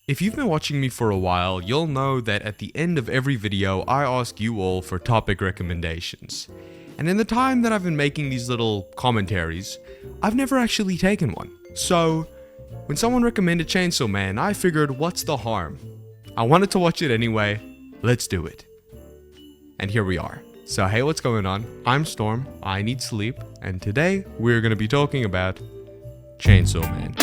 If you've been watching me for a while, you'll know that at the end of every video, I ask you all for topic recommendations. And in the time that I've been making these little commentaries, I've never actually taken one. So, when someone recommended Chainsaw Man, I figured, what's the harm? I wanted to watch it anyway, let's do it. And here we are. So hey, what's going on? I'm Storm, I need sleep, and today we're going to be talking about Chainsaw Man.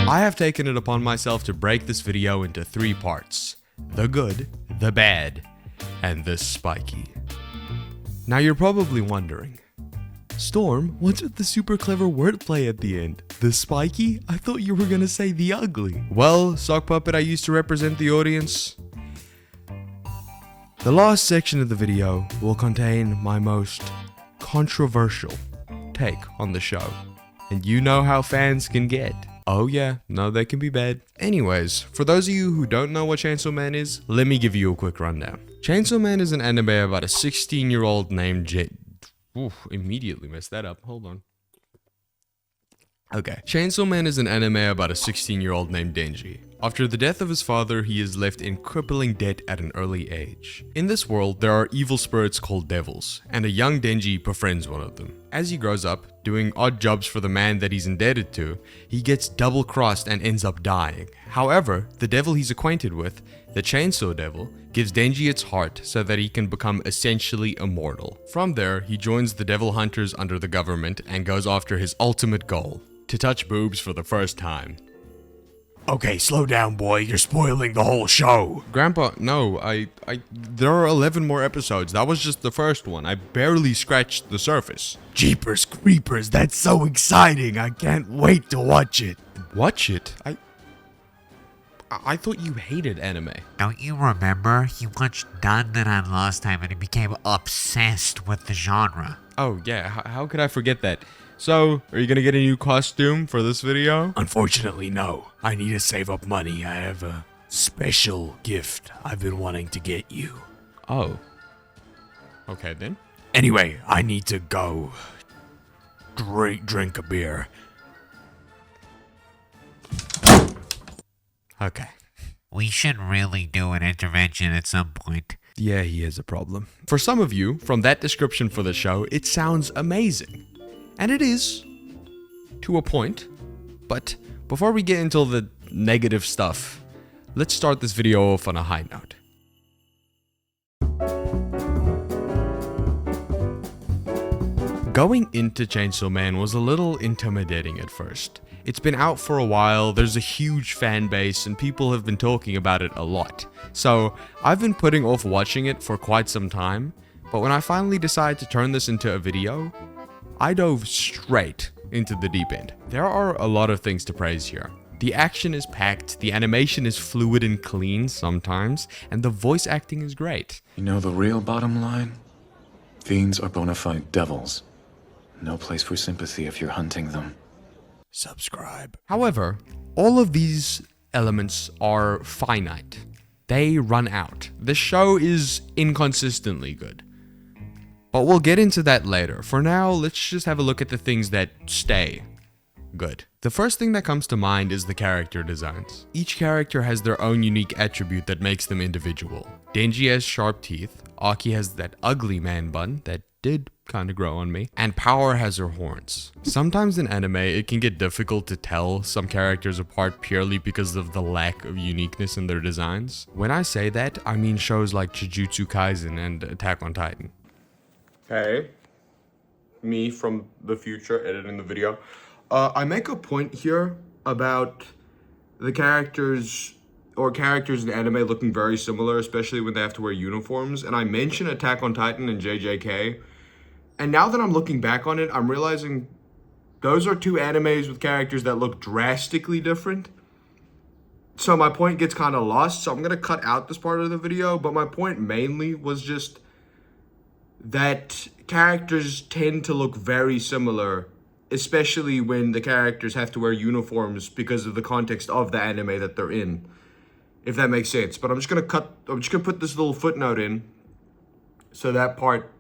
I have taken it upon myself to break this video into 3 parts. The good, the bad, and the spiky. Now you're probably wondering, Storm, what's with the super clever wordplay at the end? The spiky? I thought you were gonna say the ugly. Well, sock puppet I used to represent the audience. The last section of the video will contain my most controversial take on the show. And you know how fans can get. Oh yeah, no, they can be bad. Anyways, for those of you who don't know what Chainsaw Man is, let me give you a quick rundown. Chainsaw Man is an anime about a 16-year-old named immediately messed that up, hold on. Okay, Chainsaw Man is an anime about a 16-year-old named Denji. After the death of his father, he is left in crippling debt at an early age. In this world, there are evil spirits called devils, and a young Denji befriends one of them. As he grows up, doing odd jobs for the man that he's indebted to, he gets double-crossed and ends up dying. However, the devil he's acquainted with, the Chainsaw Devil, gives Denji its heart so that he can become essentially immortal. From there, he joins the devil hunters under the government and goes after his ultimate goal, to touch boobs for the first time. Okay, slow down, boy. You're spoiling the whole show. Grandpa, no, there are 11 more episodes. That was just the first one. I barely scratched the surface. Jeepers creepers, that's so exciting. I can't wait to watch it. Watch it? I thought you hated anime. Don't you remember? You watched Dandadan last time and he became obsessed with the genre. Oh yeah, how could I forget that? So, are you gonna get a new costume for this video? Unfortunately, no. I need to save up money. I have a special gift I've been wanting to get you. Oh. Okay then. Anyway, I need to go drink a beer. Okay. We should really do an intervention at some point. Yeah, he has a problem. For some of you, from that description for the show, it sounds amazing. And it is, to a point, but before we get into the negative stuff, let's start this video off on a high note. Going into Chainsaw Man was a little intimidating at first. It's been out for a while, there's a huge fan base, and people have been talking about it a lot. So, I've been putting off watching it for quite some time, but when I finally decided to turn this into a video, I dove straight into the deep end. There are a lot of things to praise here. The action is packed, the animation is fluid and clean sometimes, and the voice acting is great. You know the real bottom line? Fiends are bona fide devils. No place for sympathy if you're hunting them. Subscribe. However, all of these elements are finite. They run out. The show is inconsistently good. But we'll get into that later. For now, let's just have a look at the things that stay good. The first thing that comes to mind is the character designs. Each character has their own unique attribute that makes them individual. Denji has sharp teeth, Aki has that ugly man bun that did kind of grow on me, and Power has her horns. Sometimes in anime, it can get difficult to tell some characters apart purely because of the lack of uniqueness in their designs. When I say that, I mean shows like Jujutsu Kaisen and Attack on Titan. Hey, me from the future editing the video. I make a point here about the characters in anime looking very similar, especially when they have to wear uniforms. And I mention Attack on Titan and JJK. And now that I'm looking back on it, I'm realizing those are 2 animes with characters that look drastically different. So my point gets kind of lost. So I'm going to cut out this part of the video. But my point mainly was just that characters tend to look very similar, especially when the characters have to wear uniforms because of the context of the anime that they're in, if that makes sense. But I'm just gonna put this little footnote in so that part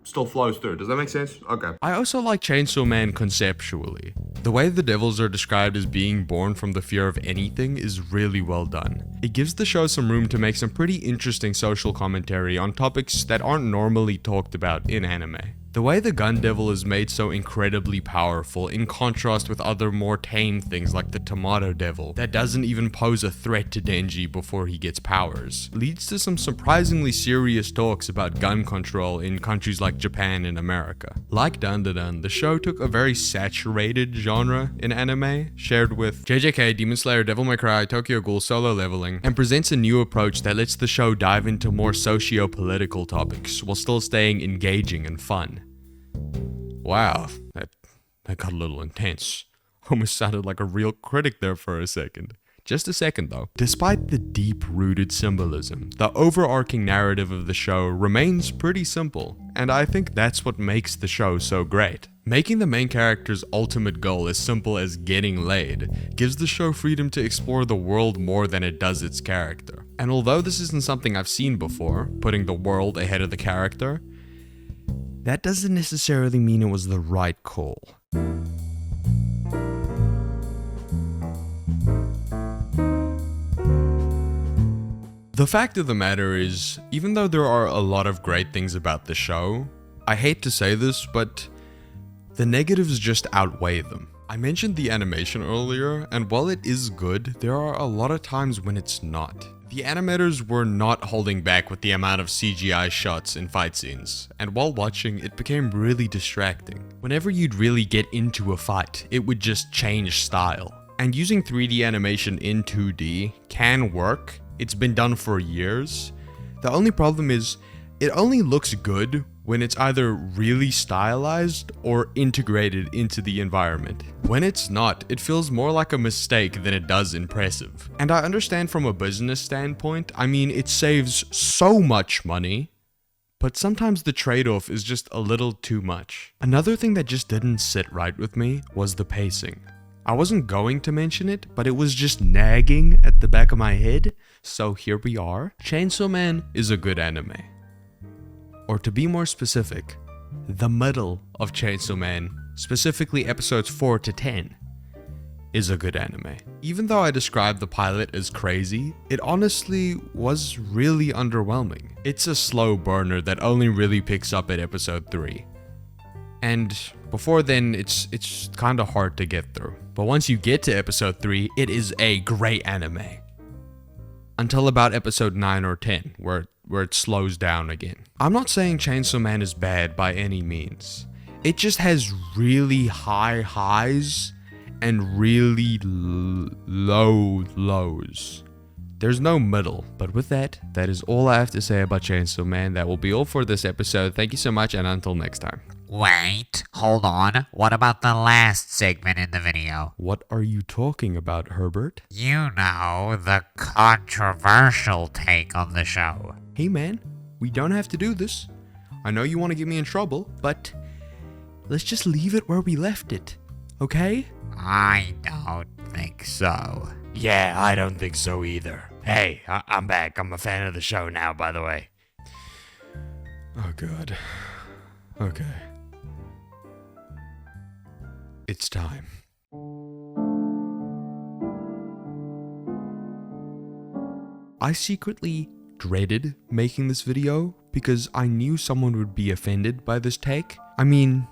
still flows through. Does that make sense? Okay. I also like Chainsaw Man conceptually. The way the devils are described as being born from the fear of anything is really well done. It gives the show some room to make some pretty interesting social commentary on topics that aren't normally talked about in anime. The way the gun devil is made so incredibly powerful in contrast with other more tame things like the tomato devil that doesn't even pose a threat to Denji before he gets powers, leads to some surprisingly serious talks about gun control in countries like Japan and America. Like Dandadan, the show took a very saturated genre in anime, shared with JJK, Demon Slayer, Devil May Cry, Tokyo Ghoul, Solo Leveling, and presents a new approach that lets the show dive into more socio-political topics while still staying engaging and fun. Wow, that got a little intense. Almost sounded like a real critic there for a second. Just a second though. Despite the deep-rooted symbolism, the overarching narrative of the show remains pretty simple, and I think that's what makes the show so great. Making the main character's ultimate goal as simple as getting laid gives the show freedom to explore the world more than it does its character. And although this isn't something I've seen before, putting the world ahead of the character, that doesn't necessarily mean it was the right call. The fact of the matter is, even though there are a lot of great things about the show, I hate to say this, but the negatives just outweigh them. I mentioned the animation earlier, and while it is good, there are a lot of times when it's not. The animators were not holding back with the amount of CGI shots in fight scenes, and while watching, it became really distracting. Whenever you'd really get into a fight, it would just change style. And using 3D animation in 2D can work. It's been done for years. The only problem is, it only looks good when it's either really stylized or integrated into the environment. When it's not, it feels more like a mistake than it does impressive. And I understand from a business standpoint, I mean, it saves so much money, but sometimes the trade-off is just a little too much. Another thing that just didn't sit right with me was the pacing. I wasn't going to mention it, but it was just nagging at the back of my head, so here we are. Chainsaw Man is a good anime. Or to be more specific, the middle of Chainsaw Man, specifically episodes 4 to 10, is a good anime. Even though I described the pilot as crazy, it honestly was really underwhelming. It's a slow burner that only really picks up at episode 3. And before then, it's kinda hard to get through. But once you get to episode 3, it is a great anime. Until about episode 9 or 10, where it slows down again. I'm not saying Chainsaw Man is bad by any means. It just has really high highs and really low lows. There's no middle. But with that, that is all I have to say about Chainsaw Man. That will be all for this episode. Thank you so much, and until next time. Wait, hold on. What about the last segment in the video? What are you talking about, Herbert? You know, the controversial take on the show. Hey man, we don't have to do this. I know you want to get me in trouble, but let's just leave it where we left it, okay? I don't think so. Yeah, I don't think so either. Hey, I'm back. I'm a fan of the show now, by the way. Oh god. Okay. It's time. I secretly dreaded making this video because I knew someone would be offended by this take. I mean,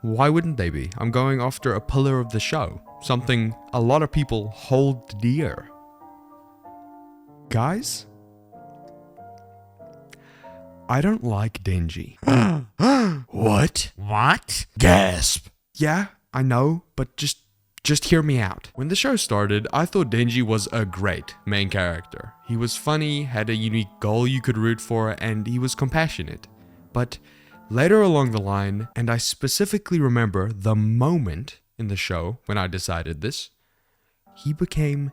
why wouldn't they be? I'm going after a pillar of the show, something a lot of people hold dear. Guys, I don't like Denji. What? What? Gasp. Yeah, I know, but just hear me out. When the show started, I thought Denji was a great main character. He was funny, had a unique goal you could root for, and he was compassionate. But later along the line, and I specifically remember the moment in the show when I decided this, he became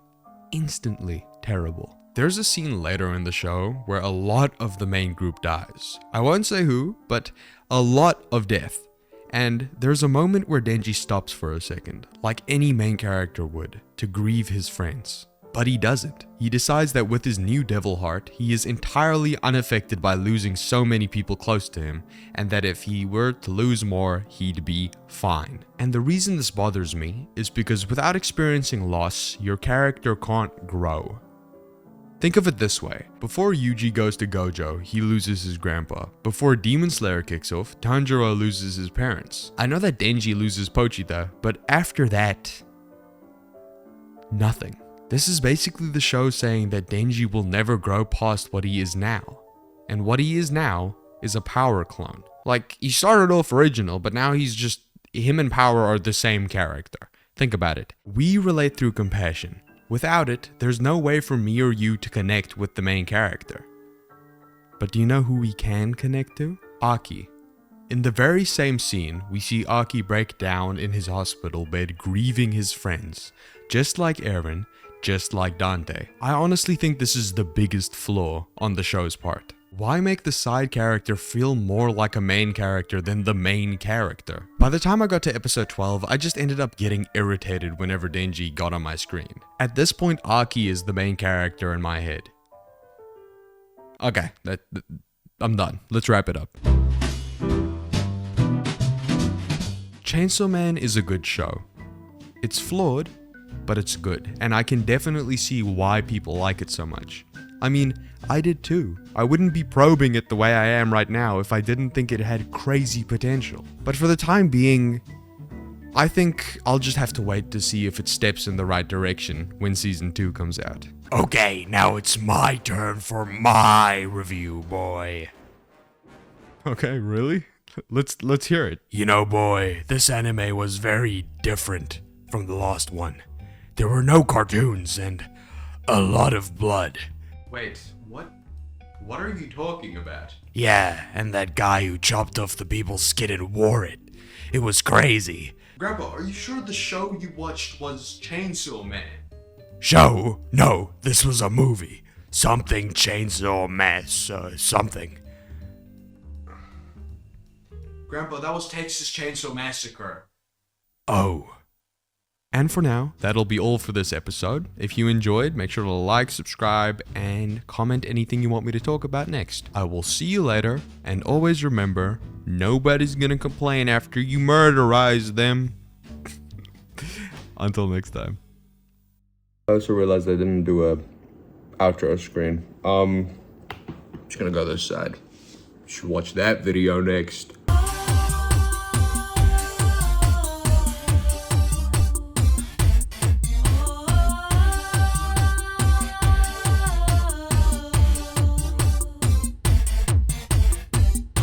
instantly terrible. There's a scene later in the show where a lot of the main group dies. I won't say who, but a lot of death. And there's a moment where Denji stops for a second, like any main character would, to grieve his friends. But he doesn't. He decides that with his new devil heart, he is entirely unaffected by losing so many people close to him, and that if he were to lose more, he'd be fine. And the reason this bothers me is because without experiencing loss, your character can't grow. Think of it this way. Before Yuji goes to Gojo, he loses his grandpa. Before Demon Slayer kicks off, Tanjiro loses his parents. I know that Denji loses Pochita, but after that, nothing. This is basically the show saying that Denji will never grow past what he is now. And what he is now is a power clone. Like, he started off original, but now he's just, him and Power are the same character. Think about it. We relate through compassion. Without it, there's no way for me or you to connect with the main character. But do you know who we can connect to? Aki. In the very same scene, we see Aki break down in his hospital bed grieving his friends. Just like Eren, just like Dante. I honestly think this is the biggest flaw on the show's part. Why make the side character feel more like a main character than the main character? By the time I got to episode 12, I just ended up getting irritated whenever Denji got on my screen. At this point, Aki is the main character in my head. Okay, I'm done. Let's wrap it up. Chainsaw Man is a good show. It's flawed, but it's good, and I can definitely see why people like it so much. I mean, I did too. I wouldn't be probing it the way I am right now if I didn't think it had crazy potential. But for the time being, I think I'll just have to wait to see if it steps in the right direction when season 2 comes out. Okay, now it's my turn for my review, boy. Okay, really? Let's hear it. You know, boy, this anime was very different from the last one. There were no cartoons and a lot of blood. Wait, what are you talking about? Yeah, and that guy who chopped off the people's skin and wore it. It was crazy. Grandpa, are you sure the show you watched was Chainsaw Man? Show? No, this was a movie. Something Chainsaw Mess, something. Grandpa, that was Texas Chainsaw Massacre. Oh. And for now, that'll be all for this episode. If you enjoyed, make sure to like, subscribe, and comment anything you want me to talk about next. I will see you later, and always remember, nobody's gonna complain after you murderize them. Until next time. I also realized I didn't do a outro screen. Just gonna go this side. You should watch that video next.